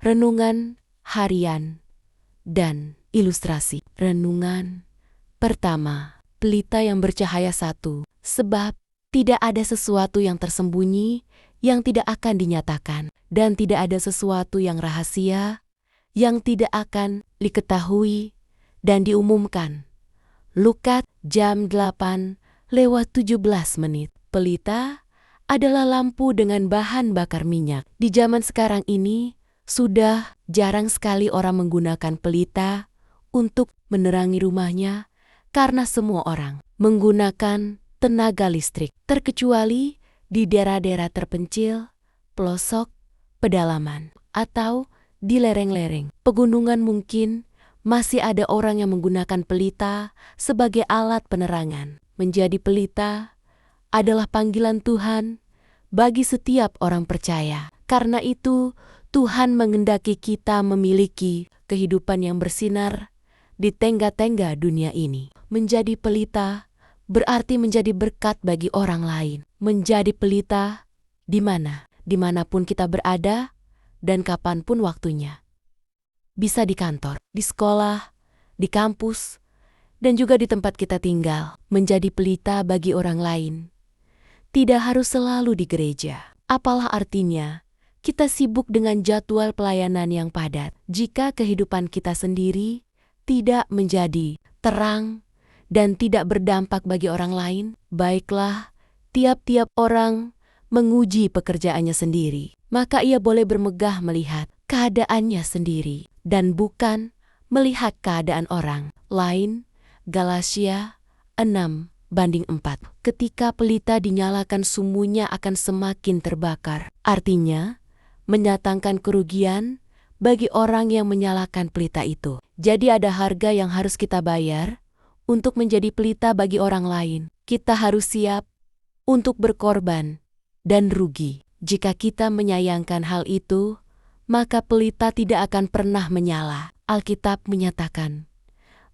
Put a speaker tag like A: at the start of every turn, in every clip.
A: Renungan harian dan ilustrasi. Renungan pertama, pelita yang bercahaya satu. Sebab tidak ada sesuatu yang tersembunyi yang tidak akan dinyatakan, dan tidak ada sesuatu yang rahasia yang tidak akan diketahui dan diumumkan. Lukas jam 8:17. Pelita adalah lampu dengan bahan bakar minyak. Di zaman sekarang ini, sudah jarang sekali orang menggunakan pelita untuk menerangi rumahnya karena semua orang menggunakan tenaga listrik, terkecuali di daerah-daerah terpencil, pelosok, pedalaman, atau di lereng-lereng pegunungan. Mungkin masih ada orang yang menggunakan pelita sebagai alat penerangan. Menjadi pelita adalah panggilan Tuhan bagi setiap orang percaya. Karena itu, Tuhan menghendaki kita memiliki kehidupan yang bersinar di tengah-tengah dunia ini. Menjadi pelita berarti menjadi berkat bagi orang lain. Menjadi pelita dimanapun kita berada dan kapanpun waktunya. Bisa di kantor, di sekolah, di kampus, dan juga di tempat kita tinggal. Menjadi pelita bagi orang lain tidak harus selalu di gereja. Apalah artinya kita sibuk dengan jadwal pelayanan yang padat jika kehidupan kita sendiri tidak menjadi terang dan tidak berdampak bagi orang lain. Baiklah, tiap-tiap orang menguji pekerjaannya sendiri, maka ia boleh bermegah melihat keadaannya sendiri dan bukan melihat keadaan orang lain. Galatia 6:4. Ketika pelita dinyalakan, sumbunya akan semakin terbakar. Artinya, menyatakan kerugian bagi orang yang menyalakan pelita itu. Jadi ada harga yang harus kita bayar untuk menjadi pelita bagi orang lain. Kita harus siap untuk berkorban dan rugi. Jika kita menyayangkan hal itu, maka pelita tidak akan pernah menyala. Alkitab menyatakan,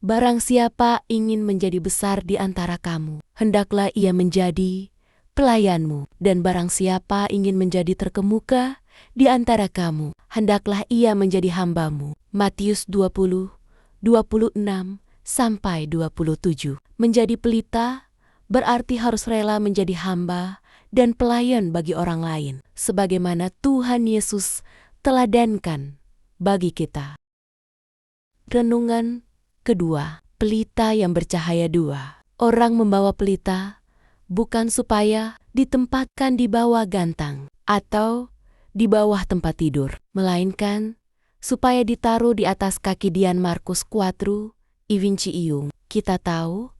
A: barang siapa ingin menjadi besar di antara kamu, hendaklah ia menjadi pelayanmu. Dan barang siapa ingin menjadi terkemuka di antara kamu, hendaklah ia menjadi hambamu. Matius 20:26-27. Menjadi pelita berarti harus rela menjadi hamba dan pelayan bagi orang lain, sebagaimana Tuhan Yesus teladankan bagi kita. Renungan kedua, pelita yang bercahaya dua. Orang membawa pelita bukan supaya ditempatkan di bawah gantang atau di bawah tempat tidur, melainkan supaya ditaruh di atas kaki. Dian Markus 4:21. Kita tahu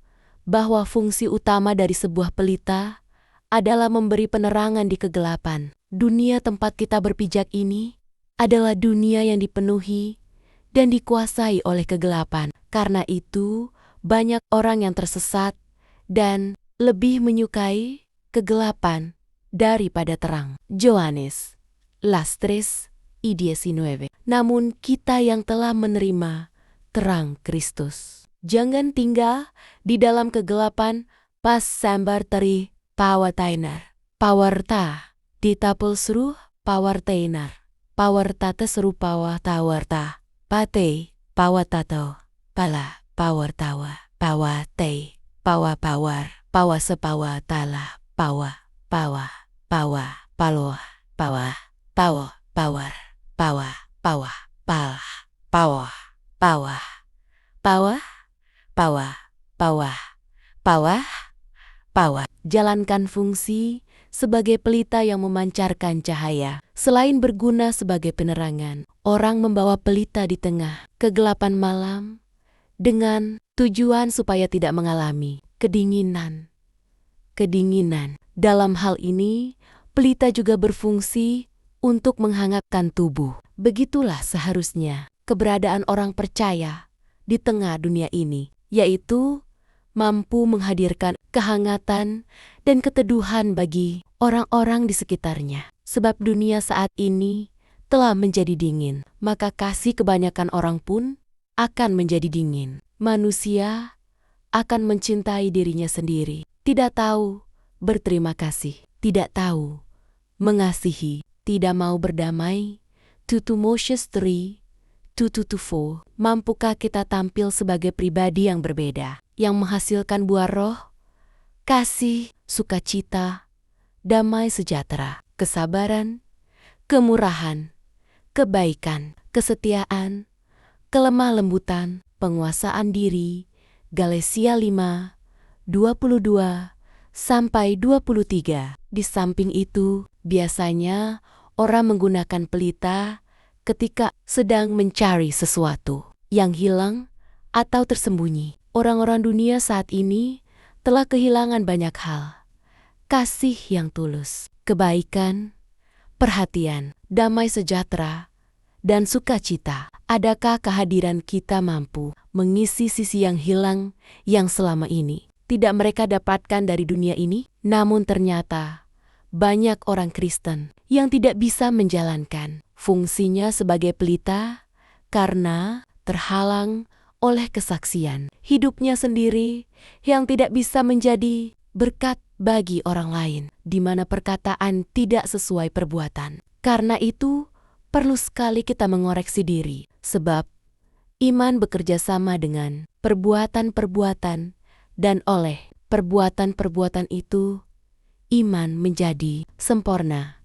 A: bahwa fungsi utama dari sebuah pelita adalah memberi penerangan di kegelapan. Dunia tempat kita berpijak ini adalah dunia yang dipenuhi dan dikuasai oleh kegelapan. Karena itu, banyak orang yang tersesat dan lebih menyukai kegelapan daripada terang. Yohanes 3:19. Namun kita yang telah menerima terang Kristus, jangan tinggal di dalam kegelapan. Pas sambar teri pawatainar. Pawarta ditapul seru pawartainar. Pawarta seru pawatawarta. Pate pawatato. Pala pawartawa. Pawate pawapawar. Pawa sepawa tala. Pawa paloa. Pawa pawar. Pawa pala. Pawa. Jalankan fungsi sebagai pelita yang memancarkan cahaya. Selain berguna sebagai penerangan, orang membawa pelita di tengah kegelapan malam dengan tujuan supaya tidak mengalami kedinginan. Dalam hal ini, pelita juga berfungsi untuk menghangatkan tubuh. Begitulah seharusnya keberadaan orang percaya di tengah dunia ini, yaitu mampu menghadirkan kehangatan dan keteduhan bagi orang-orang di sekitarnya. Sebab dunia saat ini telah menjadi dingin, maka kasih kebanyakan orang pun akan menjadi dingin. Manusia akan mencintai dirinya sendiri, tidak tahu berterima kasih, tidak tahu mengasihi, tidak mau berdamai, Tutmosis 3, 2-4. Mampukah kita tampil sebagai pribadi yang berbeda, yang menghasilkan buah roh, kasih, sukacita, damai sejahtera, kesabaran, kemurahan, kebaikan, kesetiaan, kelemah lembutan, penguasaan diri. Galatia 5, 22-23. Di samping itu, biasanya orang menggunakan pelita ketika sedang mencari sesuatu yang hilang atau tersembunyi. Orang-orang dunia saat ini telah kehilangan banyak hal. Kasih yang tulus, kebaikan, perhatian, damai sejahtera, dan sukacita. Adakah kehadiran kita mampu mengisi sisi yang hilang yang selama ini tidak mereka dapatkan dari dunia ini? Namun ternyata banyak orang Kristen yang tidak bisa menjalankan fungsinya sebagai pelita karena terhalang oleh kesaksian hidupnya sendiri yang tidak bisa menjadi berkat bagi orang lain, di mana perkataan tidak sesuai perbuatan. Karena itu, perlu sekali kita mengoreksi diri, sebab iman bekerja sama dengan perbuatan-perbuatan, dan oleh perbuatan-perbuatan itu, iman menjadi sempurna.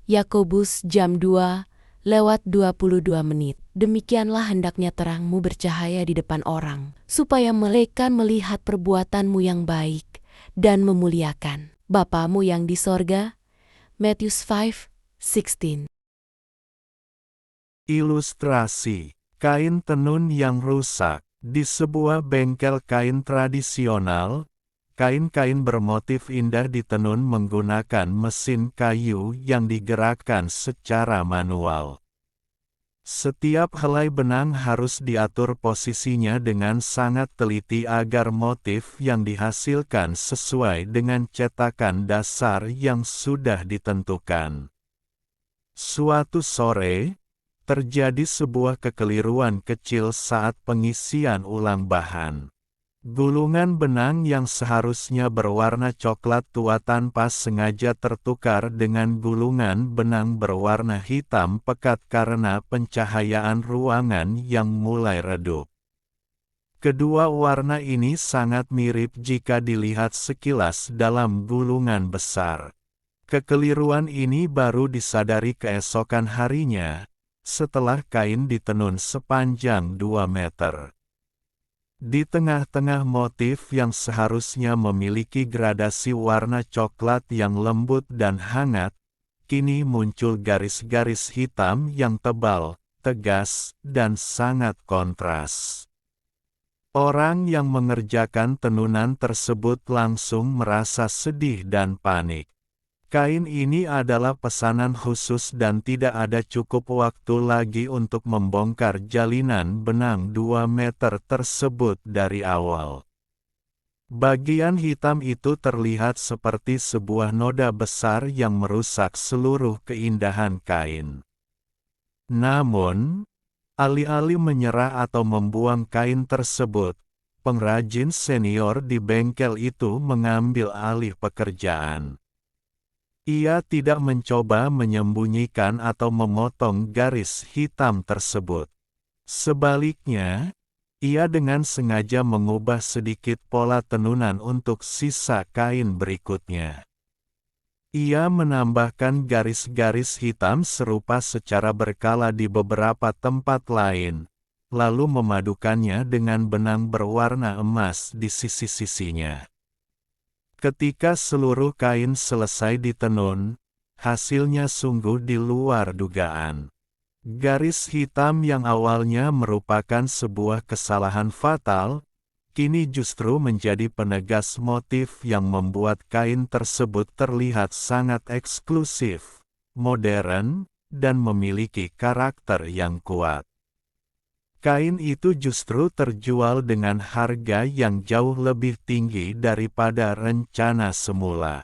A: Yakobus jam 2:22. Demikianlah hendaknya terangmu bercahaya di depan orang, supaya mereka melihat perbuatanmu yang baik dan memuliakan Bapamu yang di sorga. Matius 5:16.
B: Ilustrasi, kain tenun yang rusak. Di sebuah bengkel kain tradisional, kain-kain bermotif indah ditenun menggunakan mesin kayu yang digerakkan secara manual. Setiap helai benang harus diatur posisinya dengan sangat teliti agar motif yang dihasilkan sesuai dengan cetakan dasar yang sudah ditentukan. Suatu sore, terjadi sebuah kekeliruan kecil saat pengisian ulang bahan. Gulungan benang yang seharusnya berwarna coklat tua tanpa sengaja tertukar dengan gulungan benang berwarna hitam pekat karena pencahayaan ruangan yang mulai redup. Kedua warna ini sangat mirip jika dilihat sekilas dalam gulungan besar. Kekeliruan ini baru disadari keesokan harinya, setelah kain ditenun sepanjang 2 meter. Di tengah-tengah motif yang seharusnya memiliki gradasi warna coklat yang lembut dan hangat, kini muncul garis-garis hitam yang tebal, tegas, dan sangat kontras. Orang yang mengerjakan tenunan tersebut langsung merasa sedih dan panik. Kain ini adalah pesanan khusus dan tidak ada cukup waktu lagi untuk membongkar jalinan benang 2 meter tersebut dari awal. Bagian hitam itu terlihat seperti sebuah noda besar yang merusak seluruh keindahan kain. Namun, alih-alih menyerah atau membuang kain tersebut, pengrajin senior di bengkel itu mengambil alih pekerjaan. Ia tidak mencoba menyembunyikan atau memotong garis hitam tersebut. Sebaliknya, ia dengan sengaja mengubah sedikit pola tenunan untuk sisa kain berikutnya. Ia menambahkan garis-garis hitam serupa secara berkala di beberapa tempat lain, lalu memadukannya dengan benang berwarna emas di sisi-sisinya. Ketika seluruh kain selesai ditenun, hasilnya sungguh di luar dugaan. Garis hitam yang awalnya merupakan sebuah kesalahan fatal, kini justru menjadi penegas motif yang membuat kain tersebut terlihat sangat eksklusif, modern, dan memiliki karakter yang kuat. Kain itu justru terjual dengan harga yang jauh lebih tinggi daripada rencana semula.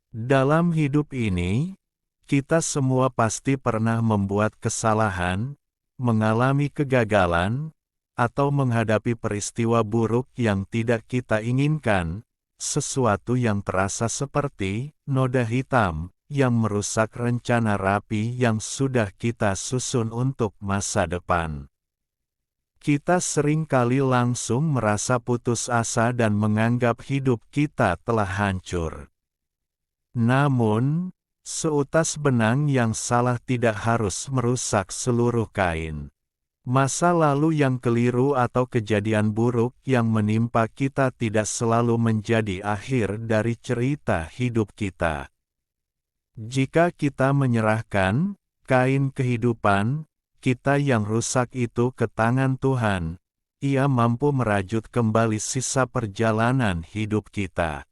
B: Dalam hidup ini, kita semua pasti pernah membuat kesalahan, mengalami kegagalan, atau menghadapi peristiwa buruk yang tidak kita inginkan, sesuatu yang terasa seperti noda hitam yang merusak rencana rapi yang sudah kita susun untuk masa depan. Kita seringkali langsung merasa putus asa dan menganggap hidup kita telah hancur. Namun, seutas benang yang salah tidak harus merusak seluruh kain. Masa lalu yang keliru atau kejadian buruk yang menimpa kita tidak selalu menjadi akhir dari cerita hidup kita. Jika kita menyerahkan kain kehidupan kita yang rusak itu ke tangan Tuhan, Ia mampu merajut kembali sisa perjalanan hidup kita.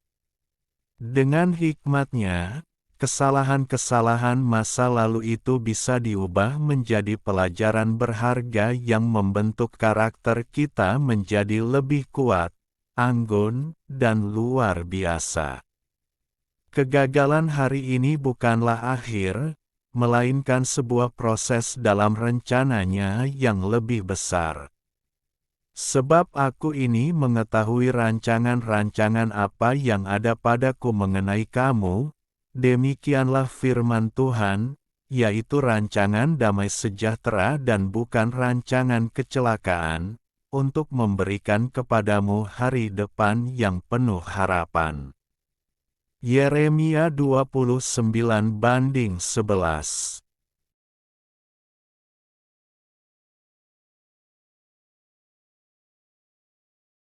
B: Dengan hikmat-Nya, kesalahan-kesalahan masa lalu itu bisa diubah menjadi pelajaran berharga yang membentuk karakter kita menjadi lebih kuat, anggun, dan luar biasa. Kegagalan hari ini bukanlah akhir, melainkan sebuah proses dalam rencananya yang lebih besar. Sebab aku ini mengetahui rancangan-rancangan apa yang ada padaku mengenai kamu, demikianlah firman Tuhan, yaitu rancangan damai sejahtera dan bukan rancangan kecelakaan, untuk memberikan kepadamu hari depan yang penuh harapan. Yeremia 29:11